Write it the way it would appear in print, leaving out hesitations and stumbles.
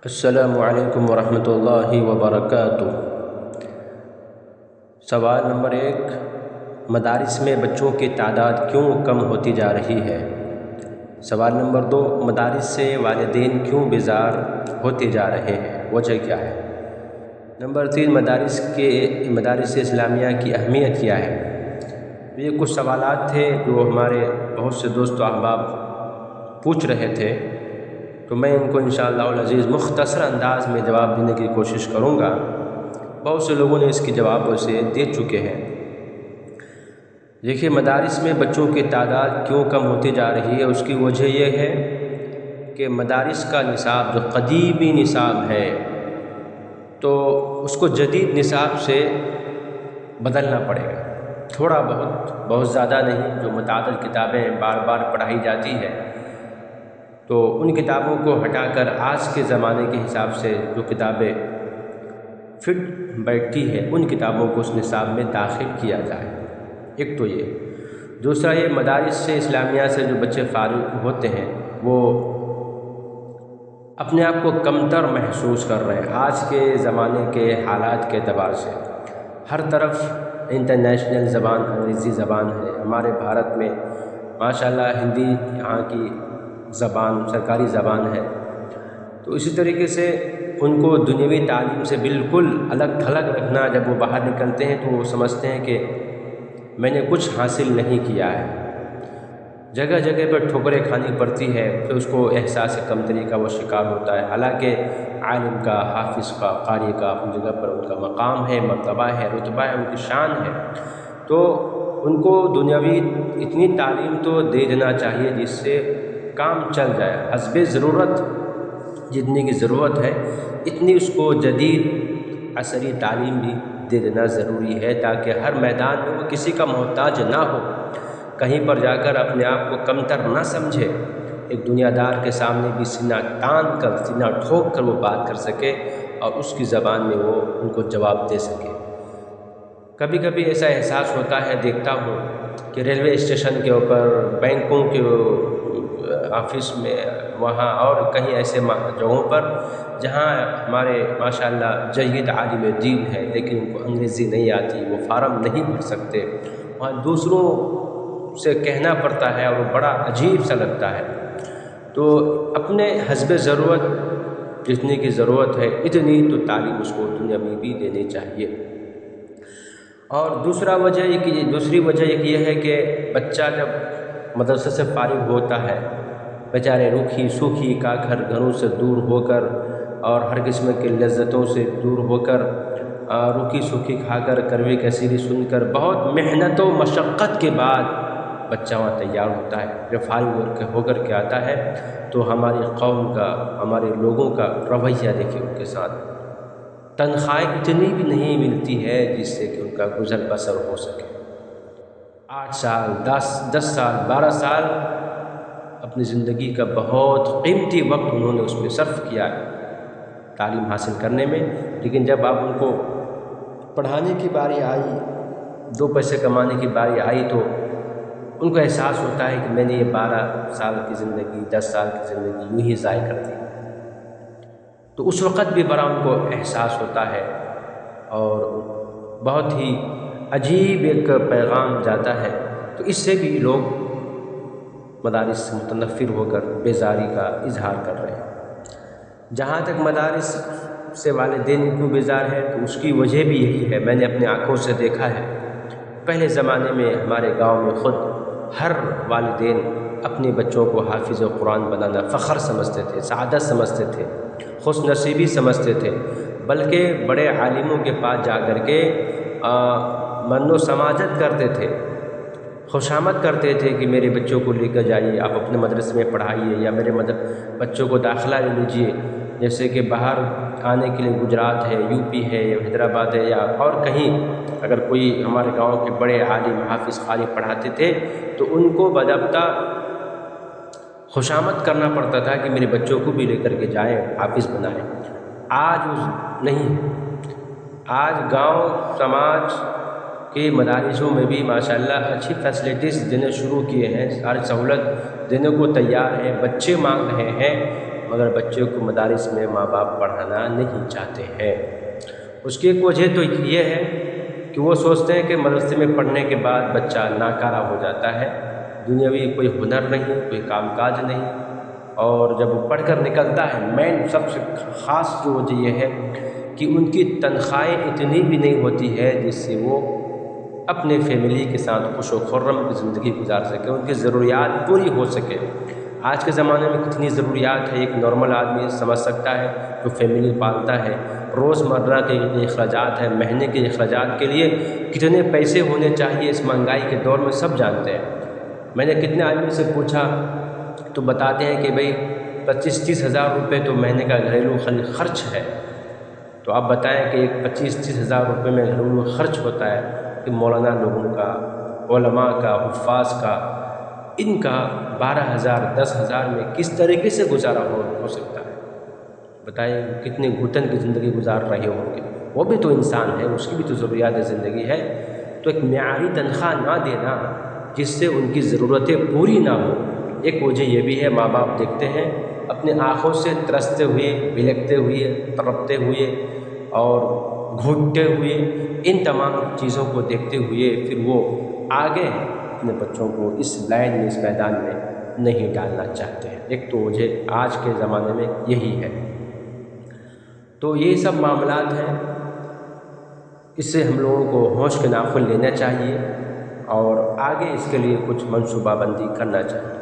السلام علیکم ورحمۃ اللہ وبرکاتہ۔ سوال نمبر 1، مدارس میں بچوں کی تعداد کیوں کم ہوتی جا رہی ہے؟ سوال نمبر 2، مدارس سے والدین کیوں بیزار ہوتے جا رہے ہیں، وجہ کیا ہے؟ نمبر 3، مدارس اسلامیہ کی اہمیت کیا ہے؟ یہ کچھ سوالات تھے جو ہمارے بہت سے دوست و احباب پوچھ رہے تھے، تو میں ان کو انشاءاللہ العزیز مختصر انداز میں جواب دینے کی کوشش کروں گا۔ بہت سے لوگوں نے اس کی جواب اسے دے چکے ہیں۔ دیکھیے، مدارس میں بچوں کی تعداد کیوں کم ہوتی جا رہی ہے، اس کی وجہ یہ ہے کہ مدارس کا نصاب جو قدیمی نصاب ہے تو اس کو جدید نصاب سے بدلنا پڑے گا، تھوڑا بہت زیادہ نہیں۔ جو متعدد کتابیں بار بار پڑھائی جاتی ہے تو ان کتابوں کو ہٹا کر آج کے زمانے کے حساب سے جو کتابیں فٹ بیٹھتی ہے ان کتابوں کو اس نصاب میں داخل کیا جائے۔ ایک تو یہ، دوسرا یہ مدارس سے اسلامیہ سے جو بچے فارغ ہوتے ہیں وہ اپنے آپ کو کمتر محسوس کر رہے ہیں آج کے زمانے کے حالات کے اعتبار سے۔ ہر طرف انٹرنیشنل زبان انگریزی زبان ہے، ہمارے بھارت میں ماشاءاللہ ہندی یہاں کی زبان سرکاری زبان ہے، تو اسی طریقے سے ان کو دنیاوی تعلیم سے بالکل الگ تھلگ رکھنا، جب وہ باہر نکلتے ہیں تو وہ سمجھتے ہیں کہ میں نے کچھ حاصل نہیں کیا ہے۔ جگہ جگہ پر ٹھوکریں کھانی پڑتی ہے، پھر اس کو احساس کمتری کا وہ شکار ہوتا ہے، حالانکہ عالم کا، حافظ کا، قاری کا اپنی جگہ پر ان کا مقام ہے، مرتبہ ہے، رتبہ ہے، ان کی شان ہے۔ تو ان کو دنیاوی اتنی تعلیم تو دے دینا چاہیے جس سے کام چل جائے، حسب ضرورت جتنی کی ضرورت ہے اتنی اس کو جدید عصری تعلیم بھی دے دینا ضروری ہے، تاکہ ہر میدان میں وہ کسی کا محتاج نہ ہو، کہیں پر جا کر اپنے آپ کو کمتر نہ سمجھے، ایک دنیا دار کے سامنے بھی سینہ تان کر، سینہ ٹھوک کر وہ بات کر سکے اور اس کی زبان میں وہ ان کو جواب دے سکے۔ کبھی کبھی ایسا احساس ہوتا ہے، دیکھتا ہوں کہ ریلوے اسٹیشن کے اوپر، بینکوں کے آفس میں، وہاں اور کہیں ایسے جگہوں پر جہاں ہمارے ماشاءاللہ جید عالم دین ہے لیکن ان کو انگریزی نہیں آتی، وہ فارم نہیں بھر سکتے، وہاں دوسروں سے کہنا پڑتا ہے اور وہ بڑا عجیب سا لگتا ہے۔ تو اپنے حسب ضرورت جتنی کی ضرورت ہے اتنی تو تعلیم اس کو دنیا میں بھی دینی چاہیے۔ اور دوسری وجہ یہ ہے کہ بچہ جب مدرسے سے فارغ ہوتا ہے، بیچارے روکھی سوکھی کاکر گھروں سے دور ہو کر اور ہر قسم کے لذتوں سے دور ہو کر، روکھی سوکھی کھا کر، کڑوی کثیری سن کر، بہت محنت و مشقت کے بعد بچہ وہاں تیار ہوتا ہے۔ جب فارغ ہو کر کے آتا ہے تو ہماری قوم کا، ہمارے لوگوں کا رویہ دیکھیے، ان کے ساتھ تنخواہیں اتنی بھی نہیں ملتی ہے جس سے کہ ان کا گزر بسر ہو سکے۔ 8 سال 10 سال 12 سال اپنی زندگی کا بہت قیمتی وقت انہوں نے اس میں صرف کیا ہے تعلیم حاصل کرنے میں، لیکن جب آپ ان کو پڑھانے کی باری آئی، 2 پیسے کمانے کی باری آئی تو ان کو احساس ہوتا ہے کہ میں نے یہ 12 سال کی زندگی، 10 سال کی زندگی یوں ہی ضائع کر دی۔ تو اس وقت بھی بڑا ان کو احساس ہوتا ہے اور بہت ہی عجیب ایک پیغام جاتا ہے، تو اس سے بھی لوگ مدارس سے متنفر ہو کر بیزاری کا اظہار کر رہے ہیں۔ جہاں تک مدارس سے والدین کیوں بیزار ہے تو اس کی وجہ بھی یہی ہے، میں نے اپنی آنکھوں سے دیکھا ہے۔ پہلے زمانے میں ہمارے گاؤں میں خود ہر والدین اپنے بچوں کو حافظ قرآن بنانا فخر سمجھتے تھے، سعادت سمجھتے تھے، خوش نصیبی سمجھتے تھے، بلکہ بڑے عالموں کے پاس جا کر کے من و سماجت کرتے تھے، خوشامد کرتے تھے کہ میرے بچوں کو لے کر جائیے، آپ اپنے مدرسے میں پڑھائیے، یا میرے بچوں کو داخلہ لے لیجیے۔ جیسے کہ باہر آنے کے لیے گجرات ہے، یو پی ہے، یا حیدرآباد ہے، یا اور کہیں اگر کوئی ہمارے گاؤں کے بڑے عالم حافظ قاری پڑھاتے تھے تو ان کو باضابطہ خوشامد کرنا پڑتا تھا کہ میرے بچوں کو بھی لے کر کے جائیں، حافظ بنائیں۔ آج نہیں، آج گاؤں سماج کے مدارسوں میں بھی ماشاءاللہ اچھی فیسلٹیز دینے شروع کیے ہیں، ساری سہولت دینے کو تیار ہیں، بچے مانگ رہے ہیں، مگر بچے کو مدارس میں ماں باپ پڑھانا نہیں چاہتے ہیں۔ اس کی ایک وجہ تو یہ ہے کہ وہ سوچتے ہیں کہ مدرسے میں پڑھنے کے بعد بچہ ناکارہ ہو جاتا ہے، دنیاوی کوئی ہنر نہیں، کوئی کام کاج نہیں، اور جب وہ پڑھ کر نکلتا ہے، مین سب سے خاص جو وجہ یہ ہے کہ ان کی تنخواہیں اتنی بھی نہیں ہوتی ہے جس سے وہ اپنے فیملی کے ساتھ خوش و خرم کی زندگی گزار سکے، ان کی ضروریات پوری ہو سکے۔ آج کے زمانے میں کتنی ضروریات ہے ایک نارمل آدمی سمجھ سکتا ہے جو فیملی پالتا ہے، روز مرہ کے کتنے اخراجات ہیں، مہینے کے اخراجات کے لیے کتنے پیسے ہونے چاہیے اس مہنگائی کے دور میں سب جانتے ہیں۔ میں نے کتنے آدمی سے پوچھا تو بتاتے ہیں کہ بھئی 25-30 ہزار روپے تو مہینے کا گھریلو خرچ ہے۔ تو آپ بتائیں کہ ایک 25-30 ہزار روپے میں گھریلو خرچ ہوتا ہے کہ مولانا لوگوں کا، علماء کا، حفاظ کا، ان کا 12,000 10,000 میں کس طریقے سے گزارا ہو سکتا ہے؟ بتائیں کتنے گھٹن کی زندگی گزار رہے ہوں گے۔ وہ بھی تو انسان ہے، اس کی بھی تو ضروریات زندگی ہے۔ تو ایک معیاری تنخواہ نہ دینا جس سے ان کی ضرورتیں پوری نہ ہوں، ایک وجہ یہ بھی ہے۔ ماں باپ دیکھتے ہیں اپنے آنکھوں سے ترستے ہوئے، بلکتے ہوئے، تڑپتے ہوئے اور گھٹتے ہوئے، ان تمام چیزوں کو دیکھتے ہوئے پھر وہ آگے اپنے بچوں کو اس لائن میں، اس میدان میں نہیں ڈالنا چاہتے ہیں۔ ایک تو وجہ آج کے زمانے میں یہی ہے۔ تو یہ سب معاملات ہیں، اس سے ہم لوگوں کو ہوش کے ناخن لینا چاہیے اور آگے اس کے لیے کچھ منصوبہ بندی کرنا چاہیے۔